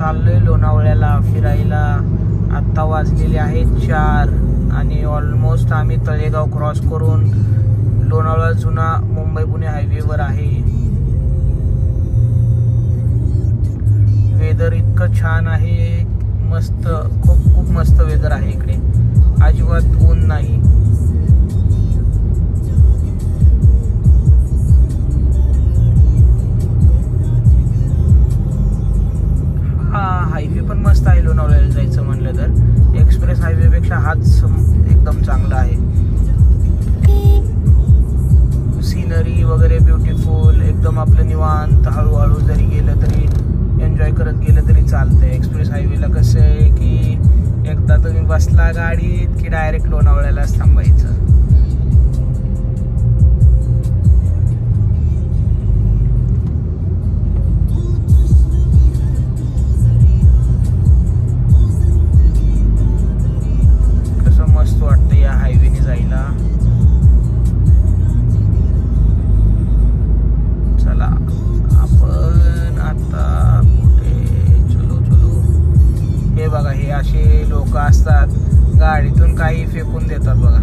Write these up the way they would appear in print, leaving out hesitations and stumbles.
चाललोय लोणावळ्याला फिरायला. आत्ता वाजलेले आहेत 4 आणि ऑलमोस्ट आम्ही तळेगाव क्रॉस करून लोणावळा जुना मुंबई पुणे हायवेवर आहे. वेदर इतकं छान आहे, मस्त, खूप मस्त वेदर आहे इकडे. अजिबात ऊन नाही. हायवे पण मस्त आहे लोणावळ्याला जायचं म्हणलं तर. एक्सप्रेस हायवे पेक्षा हाच एकदम चांगला आहे. सीनरी वगैरे ब्युटिफुल, एकदम आपलं निवांत हळूहळू जरी गेलं तरी एन्जॉय करत गेलं तरी चालतंय. एक्सप्रेस हायवेला कसं आहे की एकदा तुम्ही बसला गाडीत की डायरेक्ट लोणावळ्यालाच थांबायचं. वाटतं या हायवेने जायला. चला आपण आता कुठे चलो. हे बघा, हे असे लोक असतात गाडीतून काही फेकून देतात बघा.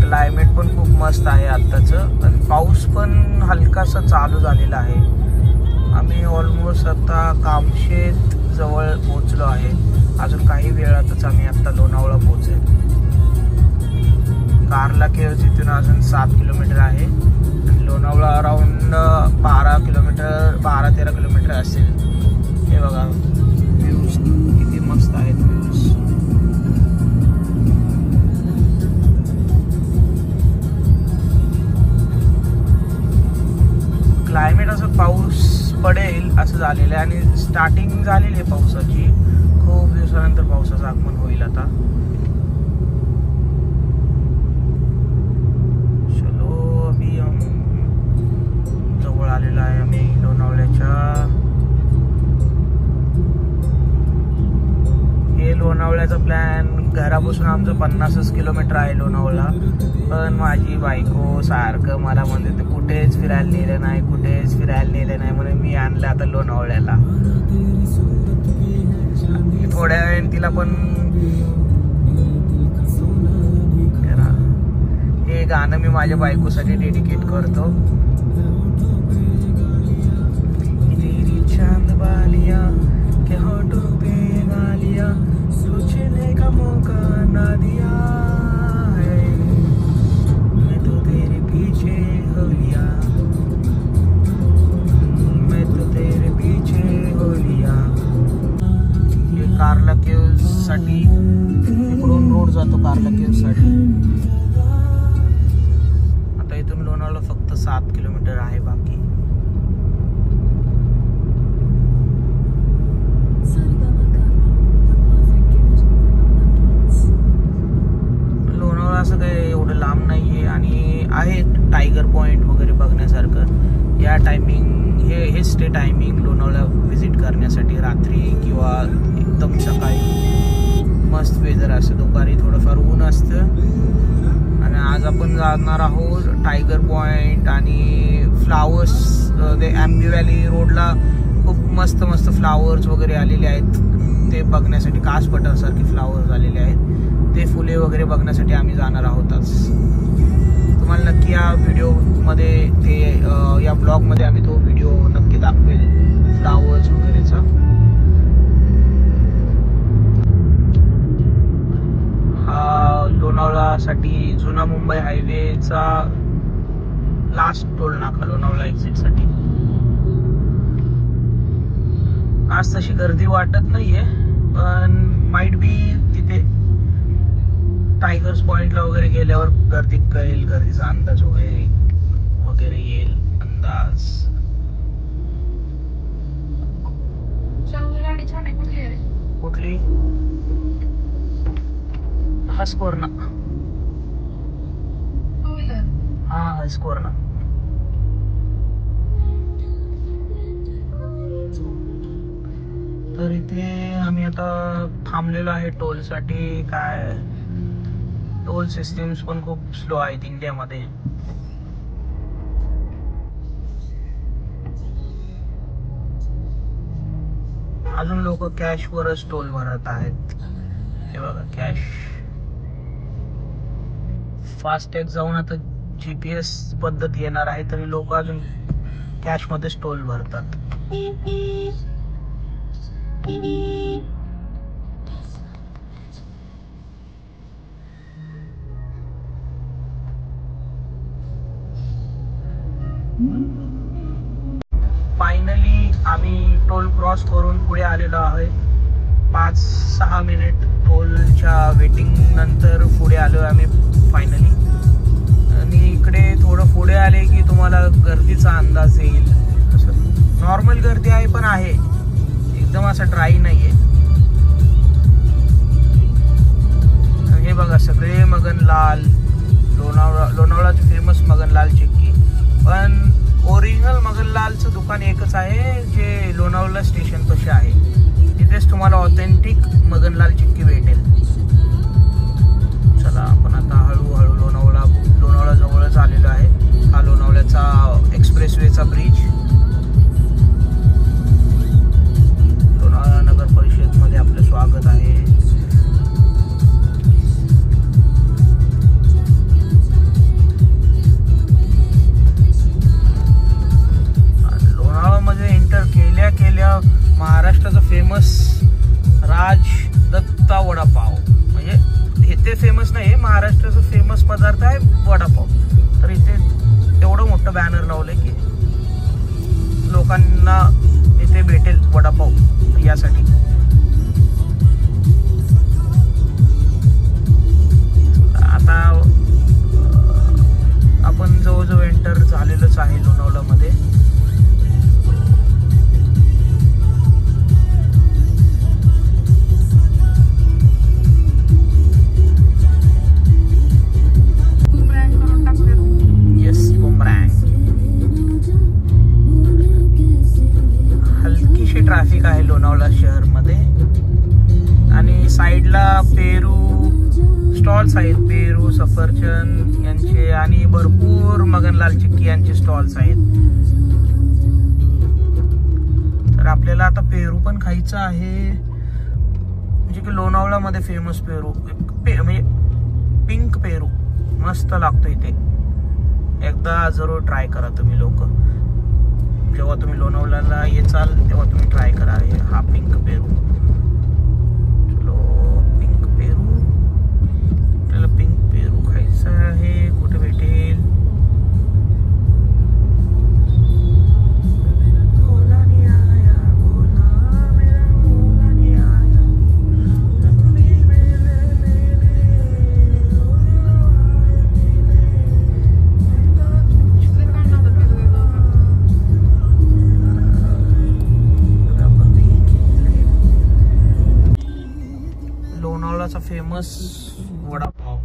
क्लायमेट पण खूप मस्त आहे आत्ताचं. पण पाऊस पण हलकासा चालू झालेला आहे. आम्ही ऑलमोस्ट आता कामशेत जवळ पोहोचलो आहे. अजून काही वेळातच आम्ही आता लोणावळा पोहोचेल. कारला केव्ज इथून अजून 7 किलोमीटर आहे आणि लोणावळा अराउंड 12-13 किलोमीटर असेल. हे बघा व्ह्यूज किती मस्त आहेत. व्ह्यूज क्लायमेट असं पाऊस पडेल असं झालेलं आहे आणि स्टार्टिंग झालेली आहे पावसाची. खूप दिवसानंतर पावसाचं आगमन होईल आता. चलो अभी हम जवळ आलेलो आहे आम्ही लोणावळ्याच्या. हे लोणावळ्याचा प्लॅन घरापासून आमचं 50 किलोमीटर आहे लोणावळा. पण माझी बायको सारखं मला म्हणते ते कुठेच फिरायला नेलं नाही म्हणून मी आणलं आता लोणावळ्याला. थोड्या वेळ तिला पण हे गाणं मी माझ्या बायकोसाठी डेडिकेट करतो. चांद बालिया के होठों पे गालिया सोचने का मौका ना दिया है, मैं तो तेरे पीछे हो लिया, मैं तो तेरे पीछे हो लिया. हे कारला केव्ज साठी इकडून रोड जातो कारला केव्ज साठी. आता इथून लोणावळा फक्त 7 किलोमीटर आहे बाकी. असं काही एवढं लांब नाहीये आणि आहे टायगर पॉइंट वगैरे बघण्यासारखं. या टायमिंग हे स्टे टायमिंग लोणावळा व्हिजिट करण्यासाठी रात्री किंवा एकदम सकाळी. मस्त वेदर असतं. दुपारी थोडंफार ऊन असतं. आणि आज आपण जाणार आहोत टायगर पॉइंट आणि फ्लावर्स. ते आंबी व्हॅली रोडला खूप मस्त फ्लावर्स वगैरे आलेले आहेत. ते बघण्यासाठी कास पठारसारखे फ्लावर्स आलेले आहेत. ते फुले वगैरे बघण्यासाठी आम्ही जाणार आहोतच. तुम्हाला नक्की या व्हिडिओमध्ये ते या ब्लॉगमध्ये आम्ही तो व्हिडिओ नक्की दाखवेल फ्लावर्स वगैरेचा. हा लोणावळासाठी जुना मुंबई हायवेचा लास्ट टोल नाका लोणावळा एक्झिट साठी. आज तशी गर्दी वाटत नाहीये पण माइट बी तिथे टायगर्स पॉइंटला वगैरे गेल्यावर गर्दी कळेल. गर्दीचा अंदाज वगैरे येईल अंदाज. कुठली? हस्कोर्ना. हा हस्कोर्ना. तर इथे आम्ही आता थांबलेलो आहे टोल साठी. काय टोल सिस्टीम्स पण खूप स्लो आहेत इंडियामध्ये. अजून लोक कॅशवरच टोल भरत आहेत. हे बघा कॅश. फास्टॅग जाऊन आता GPS पद्धत येणार आहे तरी लोक अजून कॅश मध्येच टोल भरतात. फायनली आम्ही टोल क्रॉस करून पुढे आलेलो आहे. 5-6 मिनिट टोलच्या वेटिंग नंतर पुढे आलो आम्ही फायनली. आणि इकडे थोडं पुढे आले की तुम्हाला गर्दीचा अंदाज येईल. असं नॉर्मल गर्दी आहे पण आहे, एकदम असं ड्राय नाही आहे. हे बघा सगळे मगनलाल, लोणावळाचे फेमस मगनलाल चिक्की. पण ओरिजिनल मगनलालचं दुकान एकच आहे जे लोणावळा स्टेशन पाशी आहे. तिथेच तुम्हाला ऑथेंटिक मगनलाल चिक्की भेटेल. चला आपण आता हळूहळू लोणावळा जवळच आलेलो आहे. हा लोणावळ्याचा एक्सप्रेसवेचा ब्रिज. लोणावळा नगर परिषद मध्ये आपलं स्वागत आहे. लोणावळामध्ये एंटर केल्या महाराष्ट्राचा फेमस राजदत्ता वडापाव, म्हणजे इथे फेमस नाही, महाराष्ट्राचा फेमस पदार्थ आहे वडापाव. तर इथे एवढं मोठं बॅनर लावलंय की लोकांना इथे भेटेल वडापाव यासाठी. आता आपण जवळजवळ एंटर झालेलोच आहे लोणावळामध्ये. हलकीशी ट्रॅफिक आहे लोणावळा शहर मध्ये. आणि साईडला पेरू स्टॉल्स आहेत, पेरू सफरचंद यांचे आणि भरपूर मगनलाल चिक्की यांचे स्टॉल्स आहेत. तर आपल्याला आता पेरू पण खायचं आहे, म्हणजे की लोणावळा मध्ये फेमस पेरू म्हणजे पिंक पेरू मस्त लागतो इथे. एकदा जरूर ट्राय करा तुम्ही लोक. जेव्हा तुम्ही लोणावळ्याला येचाल तेव्हा तुम्ही ट्राय करा हा पिंक पेरू. पिंक पेरू, आपल्याला पिंक पेरू खायचा आहे. कुठे भेटेल? लोणावळाचा फेमस वडापाव.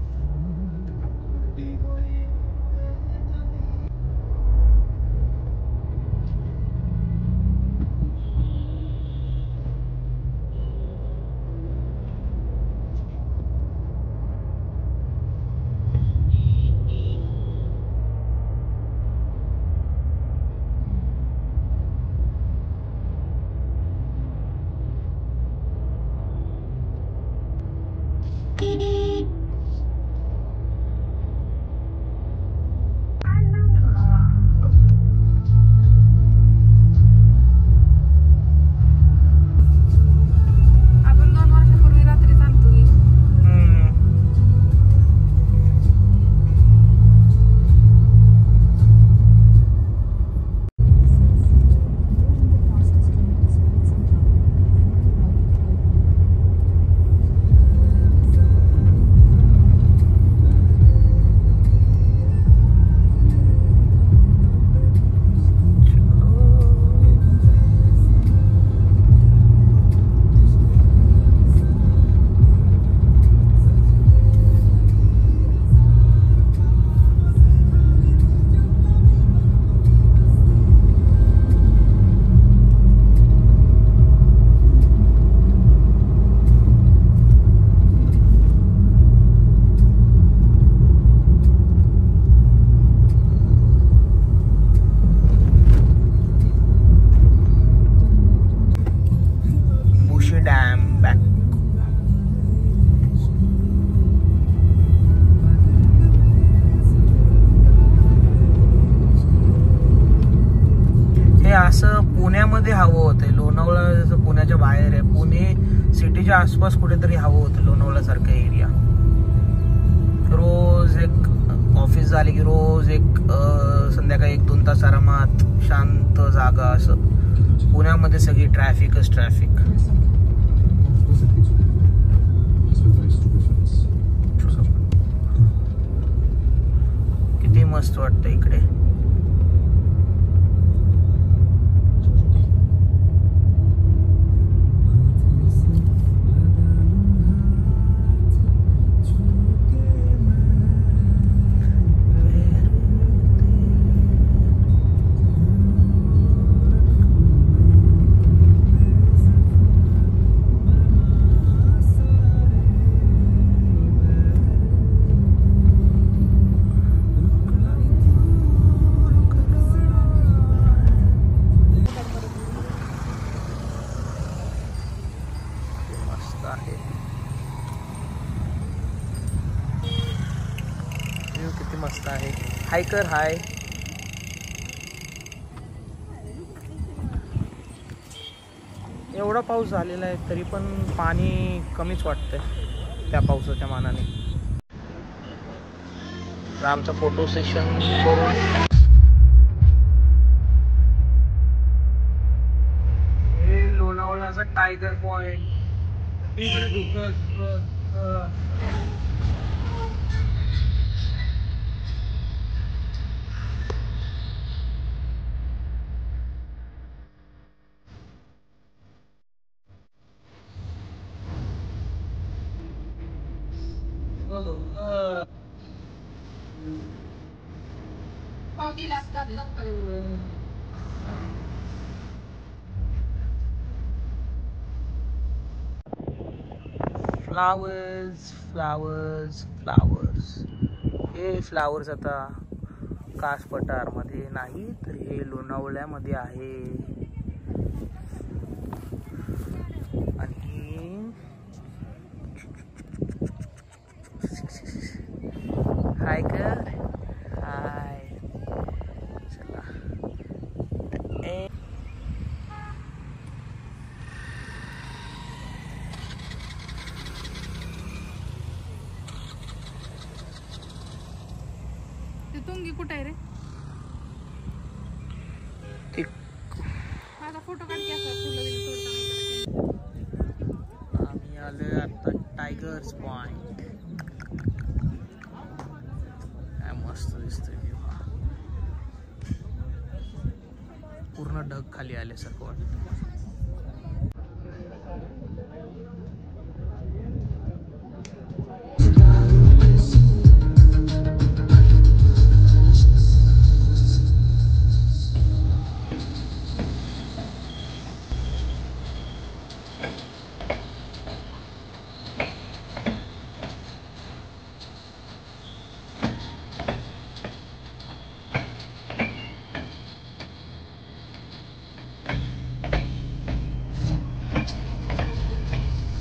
पुण्यामध्ये हवं होतं. लोणावळा जसं पुण्याच्या बाहेर आहे, पुणे सिटीच्या आसपास कुठेतरी हवं होतं लोणावळा सारखा एरिया. रोज एक ऑफिस झाले की रोज एक संध्याकाळी 1-2 तास आरामात शांत जागा. असं पुण्यामध्ये सगळी ट्रॅफिकच ट्रॅफिक. किती मस्त वाटतं इकडे. किती मस्त आहे. हाय कर हाय. एवढा पाऊस झालेला आहे तरी पण पाणी कमीच वाटतंय त्या पावसाच्या मानाने. आमचं फोटो सेशन करून हे लोणावळ्याचा tiger point. Flowers flowers flowers. हे फ्लावर्स आता कास पठारमध्ये नाही तर हे लोणावळ्यामध्ये आहे. आणि हाय कर हाय. चला तुंगी कुठे आहे रे? माझा फोटो काढ की असा. आम्ही आलोय आता टायगर्स पॉइंट. काय मस्त दिसतोय. पूर्ण ढग खाली आल्यासारखं वाटतं.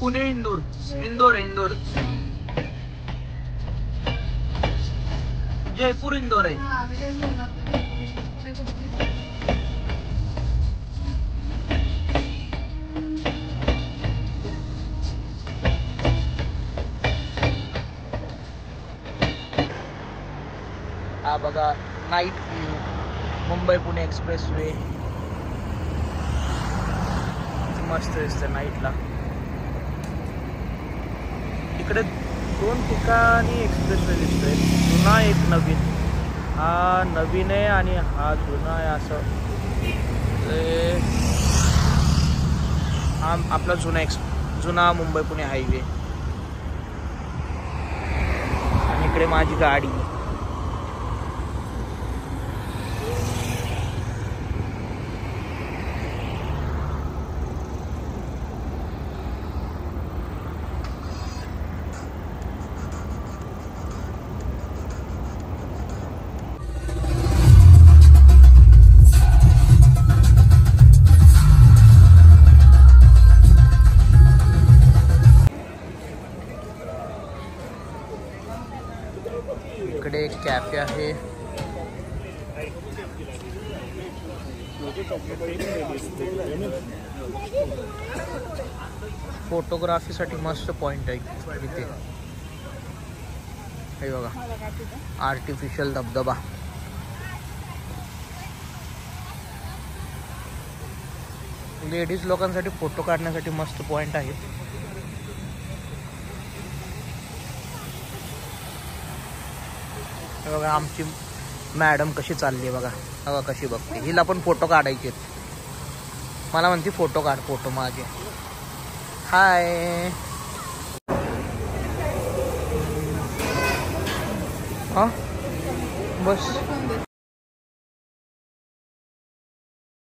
पुणे इंदोर इंदोर इंदोर जयपूर इंदोर आहे. हा बघा night view. Mumbai Pune express way मस्त दिसतं नाईटला. इकडे 2 ठिकाणी एक्सप्रेस वे दिसतोय. जुना एक नवीन. हा नवीन आहे आणि हा जुना आहे. असं हा आपला जुना मुंबई पुणे हायवे. आणि इकडे माझी गाडी. इकडे एक कॅफे आहे. फोटोग्राफीसाठी मस्त पॉइंट आहे इथे. हे बघा आर्टिफिशियल धबधबा. लेडीज लोकांसाठी फोटो काढण्यासाठी मस्त पॉइंट आहे. हे बघा आमची मॅडम कशी चालली बघा. बघा कशी बघते. हिला पण फोटो काढायचे. मला म्हणते फोटो काढ, फोटो माझे. हाय. हा बस.